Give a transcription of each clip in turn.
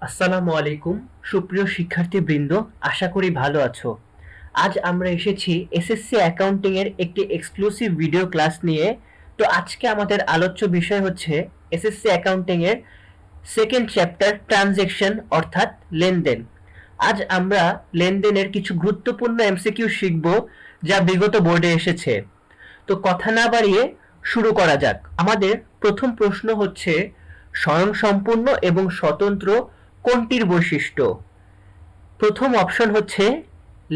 আসসালামু আলাইকুম সুপ্রিয় শিক্ষার্থীবৃন্দ, আশা করি ভালো আছো। আজ আমরা এসেছি এসএসসি অ্যাকাউন্টিং এর একটি এক্সক্লুসিভ ভিডিও ক্লাস নিয়ে। তো আজকে আমাদের আলোচ্য বিষয় হচ্ছে এসএসসি অ্যাকাউন্টিং এর সেকেন্ড চ্যাপ্টার ট্রানজ্যাকশন অর্থাৎ লেনদেন। আজ আমরা লেনদেনের কিছু গুরুত্বপূর্ণ এমসিকিউ শিখব যা বিগত বোর্ডে এসেছে। তো কথা না বাড়িয়ে শুরু করা যাক। আমাদের প্রথম প্রশ্ন হচ্ছে স্বয়ংসম্পূর্ণ এবং স্বতন্ত্র কোনটির বৈশিষ্ট্য? প্রথম অপশন হচ্ছে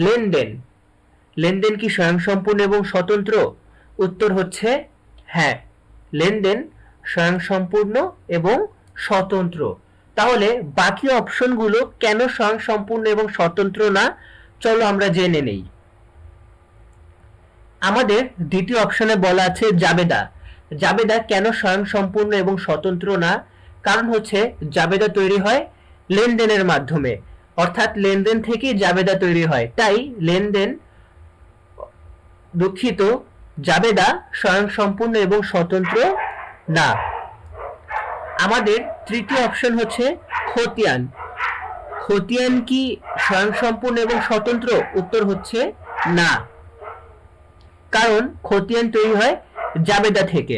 লেনদেন। লেনদেন কি স্বয়ংসম্পূর্ণ এবং স্বতন্ত্র? উত্তর হচ্ছে হ্যাঁ, লেনদেন স্বয়ংসম্পূর্ণ এবং স্বতন্ত্র। তাহলে বাকি অপশনগুলো কেন স্বয়ংসম্পূর্ণ এবং স্বতন্ত্র না, চলো আমরা জেনে নেই। আমাদের দ্বিতীয় অপশনে বলা আছে জাবেদা। জাবেদা কেন স্বয়ংসম্পূর্ণ এবং স্বতন্ত্র না? কারণ হচ্ছে জাবেদা তৈরি হয় লেনদেনের মাধ্যমে, অর্থাৎ লেনদেন থেকেই জাবেদা তৈরি হয়, তাই লেনদেন দুঃখিত জাবেদা স্বয়ংসম্পূর্ণ এবং স্বতন্ত্র না। আমাদের তৃতীয় অপশন হচ্ছে খতিয়ান। খতিয়ান কি স্বয়ংসম্পূর্ণ এবং স্বতন্ত্র? উত্তর হচ্ছে না, কারণ খতিয়ান তৈরি হয় জাবেদা থেকে।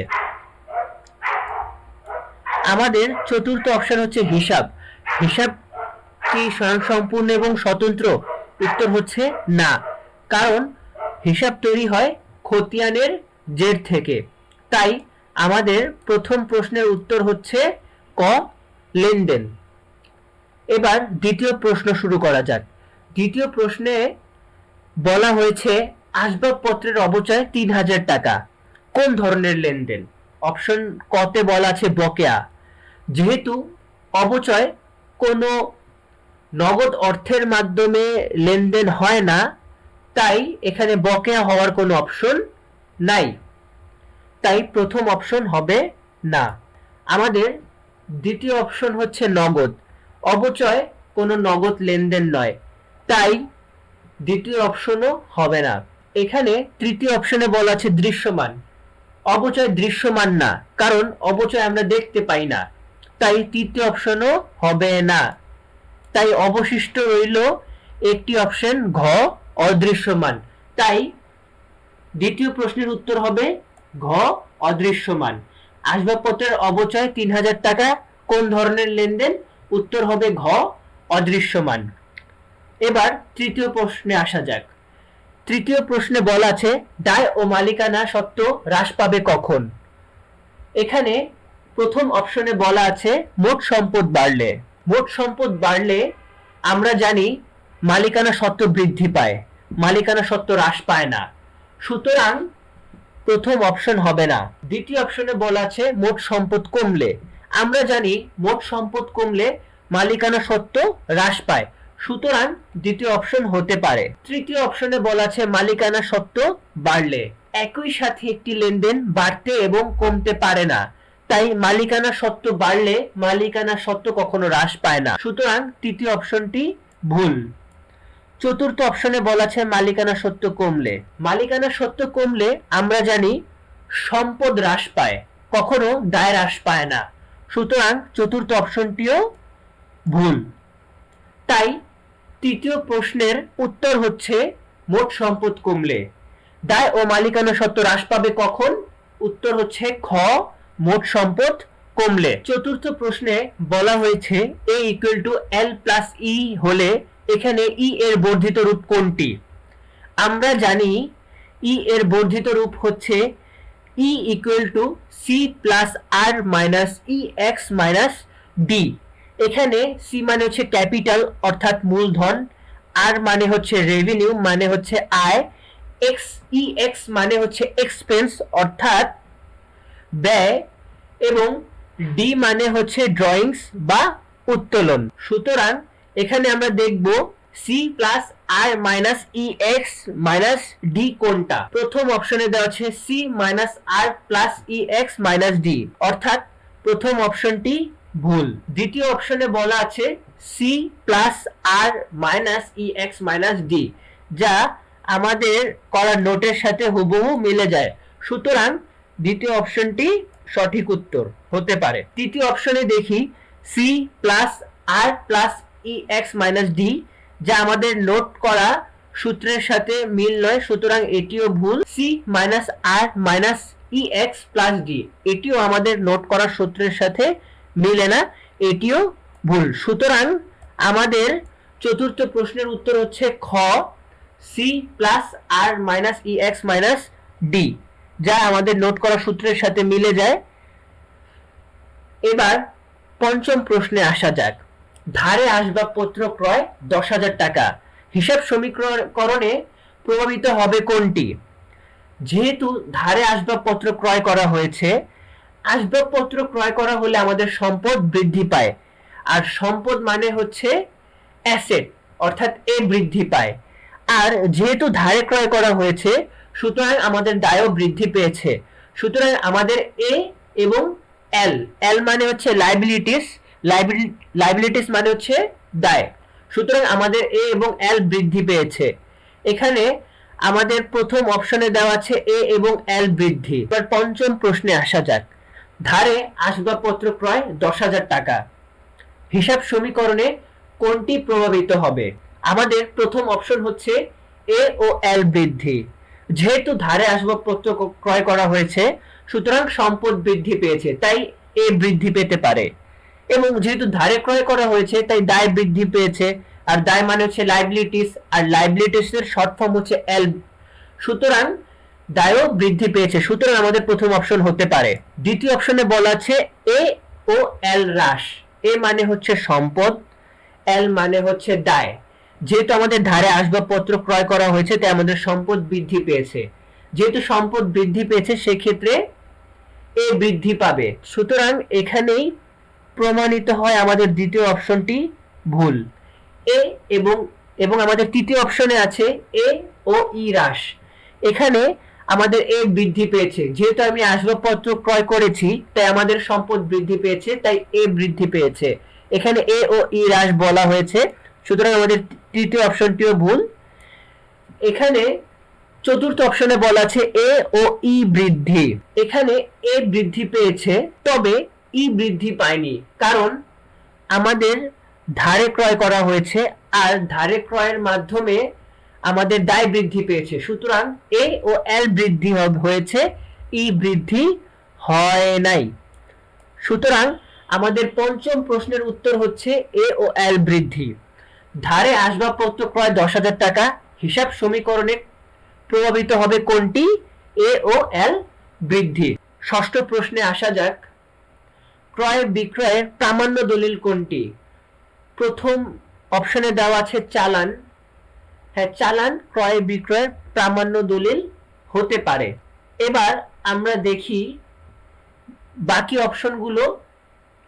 আমাদের চতুর্থ অপশন হচ্ছে হিসাব। হিসাব কি স্বয়ংসম্পূর্ণ এবং স্বতন্ত্র? উত্তর হচ্ছে না, কারণ হিসাব তৈরি হয় খতিয়ানের জের থেকে। তাই আমাদের প্রথম প্রশ্নের উত্তর হচ্ছে ক, লেনদেন। এবার দ্বিতীয় প্রশ্ন শুরু করা যাক। দ্বিতীয় প্রশ্নে বলা হয়েছে আসবাবপত্রের অবচয় ৩,০০০ টাকা কোন ধরনের লেনদেন? অপশন কতে বলা আছে বকেয়া। যেহেতু অবচয় কোনো নগদ অর্থের মাধ্যমে লেনদেন হয় না, তাই এখানে বকেয়া হওয়ার কোনো অপশন নাই, তাই প্রথম অপশন হবে না। আমাদের দ্বিতীয় অপশন হচ্ছে নগদ। অবচয় কোনো নগদ লেনদেন নয়, তাই দ্বিতীয় অপশনও হবে না। এখানে তৃতীয় অপশনে বলা আছে দৃশ্যমান। অবচয় দৃশ্যমান না, কারণ অবচয় আমরা দেখতে পাই না, তাই তৃতীয় অপশনও হবে না। তাই অবশিষ্ট রইল একটি অপশন ঘ, অদৃশ্যমান। তাই দ্বিতীয় প্রশ্নের উত্তর হবে ঘ, অদৃশ্যমান। আসবাবপত্রের অবচয় ৩,০০০ টাকা কোন ধরনের লেনদেন? উত্তর হবে ঘ, অদৃশ্যমান। এবার তৃতীয় প্রশ্নে আসা যাক। তৃতীয় প্রশ্নে বলা আছে দায় ও মালিকানা সত্ত্ব হ্রাস পাবে কখন? এখানে প্রথম অপশনে বলা আছে মোট সম্পদ বাড়লে। মোট সম্পদ বাড়লে আমরা জানি মালিকানা সত্ত্ব বৃদ্ধি পায়, মালিকানা সত্ত্ব হ্রাস পায় না, সুতরাং প্রথম অপশন হবে না। দ্বিতীয় অপশনে বলা আছে মোট সম্পদ কমলে। আমরা জানি মোট সম্পদ কমলে মালিকানা সত্ত্ব হ্রাস পায়, সুতরাং দ্বিতীয় অপশন হতে পারে। তৃতীয় অপশনে বলা আছে মালিকানা সত্ত্ব বাড়লে। একই সাথে একটি লেনদেন বাড়তে এবং কমতে পারে না, তাই মালিকানা সত্ত্ব বাড়লে মালিকানা সত্ত্ব কখনো হ্রাস পায় না, সুতরাং তৃতীয় অপশনটি ভুল। চতুর্থ অপশনে বলা আছে মালিকানা সত্ত্ব কমলে। মালিকানা সত্ত্ব কমলে আমরা জানি সম্পদ হ্রাস পায়, কখনো দায় হ্রাস পায় না, সুতরাং চতুর্থ অপশনটিও ভুল। তাই তৃতীয় প্রশ্নের উত্তর হচ্ছে মোট সম্পদ কমলে। দায় ও মালিকানা সত্ত্ব হ্রাস পাবে কখন? উত্তর হচ্ছে খ, মোট সম্পদ কমলে। চতুর্থ প্রশ্নে বলা হয়েছে a equal to l plus E হলে এখানে ই এর বর্ধিত রূপ কোনটি? আমরা জানি ই এর বর্ধিত রূপ হচ্ছে E equal to C plus R minus E X minus D. এখানে সি মানে হচ্ছে ক্যাপিটাল অর্থাৎ মূলধন, আর মানে হচ্ছে রেভিনিউ মানে হচ্ছে আয়, এক্স ই এক্স মানে হচ্ছে এক্সপেন্স অর্থাৎ ব্যয়, এবং ডি মানে হচ্ছে ড্রয়িংস বা উত্তোলন। সুতরাং এখানে আমরা দেখব C plus R minus E X minus D কোনটা। প্রথম অপশনে দেওয়া আছে সি মাইনাস আর plus E X minus D, অর্থাৎ প্রথম অপশনটি ভুল। দ্বিতীয় অপশনে বলা আছে C plus R minus E X minus D, যা আমাদের করা নোটের সাথে হুবহু মিলে যায়, সুতরাং দ্বিতীয় অপশনটি সঠিক উত্তর হতে পারে। তৃতীয় অপশনে দেখি সি প্লাস আর plus E X minus D, যা আমাদের নোট করা সূত্রের সাথে মিল নয়, সুতরাং এটিও ভুল। সি মাইনাস আর minus E x plus D, এটিও আমাদের নোট করা সূত্রের সাথে মিলে না, এটিও ভুল। সুতরাং আমাদের চতুর্থ প্রশ্নের উত্তর হচ্ছে খ, C plus R minus E X minus D, যা আমাদের নোট করা সূত্রের সাথে মিলে যায়। এবার পঞ্চম প্রশ্নে আসা যাক। ধারে আসবাবপত্র ক্রয় 10,000 টাকা, হিসাব সমীকরণে প্রভাবিত হবে কোনটি? যেহেতু ধারে আসবাবপত্র ক্রয় করা হয়েছে, আসবাবপত্র ক্রয় করা হলে আমাদের সম্পদ বৃদ্ধি পায়, আর সম্পদ মানে হচ্ছে অ্যাসেট, অর্থাৎ এ বৃদ্ধি পায়। আর যেহেতু ধারে ক্রয় করা হয়েছে, সুতরাং আমাদের দায়ও বৃদ্ধি পেয়েছে। সুতরাং আমাদের এ এবং এল, এল মানে হচ্ছে লাইবিলিটিস, লাইবিলিটিস মানে হচ্ছে দায়। সুতরাং আমাদের এ এবং এল বৃদ্ধি পেয়েছে। এখানে আমাদের প্রথম অপশনে দেওয়া আছে এ এবং এল বৃদ্ধি। এবার পঞ্চম প্রশ্নে আসা যাক। ধারে আসবাবপত্র ক্রয় 10,000 টাকা, হিসাব সমীকরণে কোনটি প্রভাবিত হবে? আমাদের প্রথম অপশন হচ্ছে এ ও এল বৃদ্ধি। যেহেতু ধারে আসবাবপত্র ক্রয় করা হয়েছে, সুতরাং সম্পদ বৃদ্ধি পেয়েছে, তাই এ বৃদ্ধি পেতে পারে। এবং যেহেতু ধারে ক্রয় করা হয়েছে, তাই দায় বৃদ্ধি পেয়েছে, আর দায় মানে হচ্ছে লাইবিলিটিস, আর লাইবিলিটিস এর শর্ট ফর্ম হচ্ছে এল, সুতরাং দায়ও বৃদ্ধি পেয়েছে। সুতরাং আমাদের প্রথম অপশন হতে পারে। দ্বিতীয় অপশনে বলা আছে এ ও এল হ্রাস। এ মানে হচ্ছে সম্পদ, এল মানে হচ্ছে দায়। যেহেতু আমাদের ধারে আসবাবপত্র ক্রয় করা হয়েছে, তাই আমাদের সম্পদ বৃদ্ধি পেয়েছে। যেহেতু সম্পদ বৃদ্ধি পেয়েছে, সেক্ষেত্রে এ বৃদ্ধি পাবে। সুতরাং এখানেই প্রমাণিত হয় আমাদের দ্বিতীয় অপশনটি ভুল। এ এবং আমাদের তৃতীয় অপশনে আছে এ ও ই হ্রাস। এখানে আমাদের এ বৃদ্ধি পেয়েছে, যেহেতু আমি আসবাবপত্র ক্রয় করেছি, তাই আমাদের সম্পদ বৃদ্ধি পেয়েছে, তাই এ বৃদ্ধি পেয়েছে। এখানে এ ও ই হ্রাস বলা হয়েছে, সুতরাং আমাদের তৃতীয় অপশনটিও ভুল। এখানে চতুর্থ অপশনে বলা আছে এ ও ই বৃদ্ধি। এখানে এ বৃদ্ধি পেয়েছে, তবে ই বৃদ্ধি পায়নি, কারণ আমাদের ধারে ক্রয় করা হয়েছে, আর ধারে ক্রয়ের মাধ্যমে আমাদের দায় বৃদ্ধি পেয়েছে। সুতরাং এ ও এল বৃদ্ধি হয়েছে, ই বৃদ্ধি হয় নাই। সুতরাং আমাদের পঞ্চম প্রশ্নের উত্তর হচ্ছে এ ও এল বৃদ্ধি। ধারে আসবাবপত্র ক্রয় 10,000 টাকা, হিসাব সমীকরণে প্রভাবিত হবে কোনটি? এ ও এল বৃদ্ধি। ষষ্ঠ প্রশ্নে আসা যাক। ক্রয় বিক্রয়ের প্রামাণ্য দলিল কোনটি? প্রথম অপশনে দেওয়া আছে চালান। হ্যাঁ, চালান ক্রয় বিক্রয়ের প্রামাণ্য দলিল হতে পারে। এবার আমরা দেখি বাকি অপশনগুলো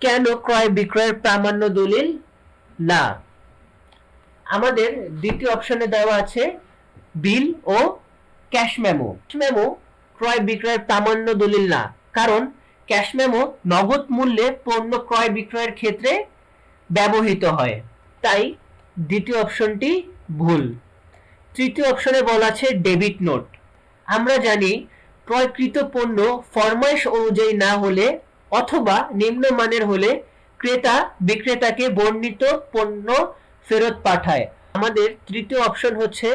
কেন ক্রয় বিক্রয়ের প্রামাণ্য দলিল না। আমাদের দ্বিতীয় অপশনে দেওয়া আছে বিল ও ক্যাশ মেমো। মেমো ক্রয় বিক্রয়ের প্রামাণ্য দলিল না, কারণ ক্যাশ মেমো নগদ মূল্যে পণ্য ক্রয় বিক্রয়ের ক্ষেত্রে ব্যবহৃত হয়, তাই দ্বিতীয় অপশনটি ভুল। তৃতীয় অপশনে বলা আছে ডেবিট নোট। আমরা জানি ক্রয়কৃত পণ্য ফরমাইশ অনুযায়ী না হলে অথবা নিম্নমানের হলে ক্রেতা বিক্রেতাকে বর্ণিত পণ্য ফেরত পাঠায়। আমাদের তৃতীয় অপশন হচ্ছে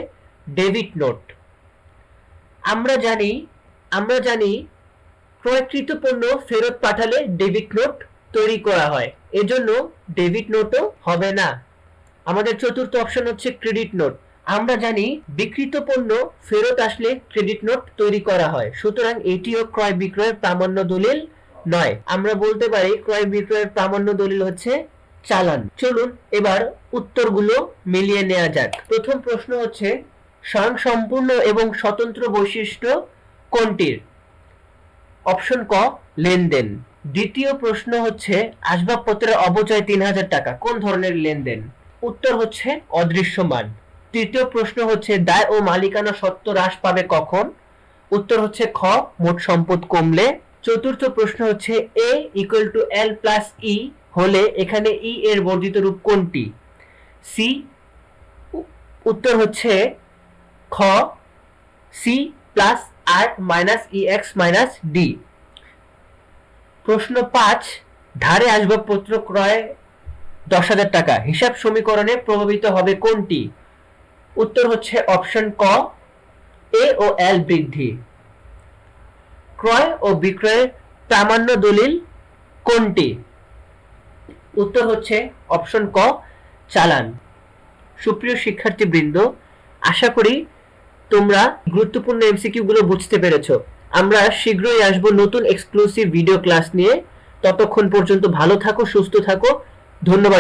ডেবিট নোট। আমরা জানি ক্রয়কৃত পণ্য ফেরত পাঠালে ডেবিট নোট তৈরি করা হয়, এজন্য ডেবিট নোটও হবে না। আমাদের চতুর্থ অপশন হচ্ছে ক্রেডিট নোট। আমরা জানি বিক্রিত পণ্য ফেরত আসলে ক্রেডিট নোট তৈরি করা হয়, সুতরাং এটিও ক্রয় বিক্রয়ের প্রামাণ্য দলিল নয়। আমরা বলতে পারি ক্রয় বিক্রয়ের প্রামাণ্য দলিল হচ্ছে চালান। চলুন এবার উত্তরগুলো মিলিয়ে নেওয়া যাক। প্রথম প্রশ্ন হচ্ছে স্বয়ংসম্পূর্ণ এবং স্বতন্ত্র বৈশিষ্ট্য কোনটির? অপশন ক লেনদেন। দ্বিতীয় প্রশ্ন হচ্ছে আসবাবপত্রের অপচয় 3,000 টাকা কোন ধরনের লেনদেন? উত্তর হচ্ছে অদৃশ্যমান। তৃতীয় প্রশ্ন হচ্ছে দায় ও মালিকানা সত্ত্ব হ্রাস পাবে কখন? উত্তর হচ্ছে খ মোট সম্পদ কমলে। চতুর্থ প্রশ্ন হচ্ছে এ equal to L plus E হলে এখানে ই এর বর্ধিত রূপ কোনটি? সি। উত্তর হচ্ছে খ C plus R minus E X minus D. প্রশ্ন 5 ধারে আসবাবপত্র ক্রয় 10,000 টাকা হিসাব সমীকরণে প্রভাবিত হবে কোনটি? উত্তর হচ্ছে অপশন ক, এ ও এল বৃদ্ধি। ক্রয় ও বিক্রয়ের প্রামাণ্য দলিল কোনটি? উত্তর হচ্ছে অপশন ক, চালান। সুপ্রিয় শিক্ষার্থীবৃন্দ, আশা করি তোমরা গুরুত্বপূর্ণ এমসিকিউ গুলো বুঝতে পেরেছো। আমরা শীঘ্রই আসবো নতুন এক্সক্লুসিভ ভিডিও ক্লাস নিয়ে। ততক্ষণ পর্যন্ত ভালো থাকো, সুস্থ থাকো। ধন্যবাদ।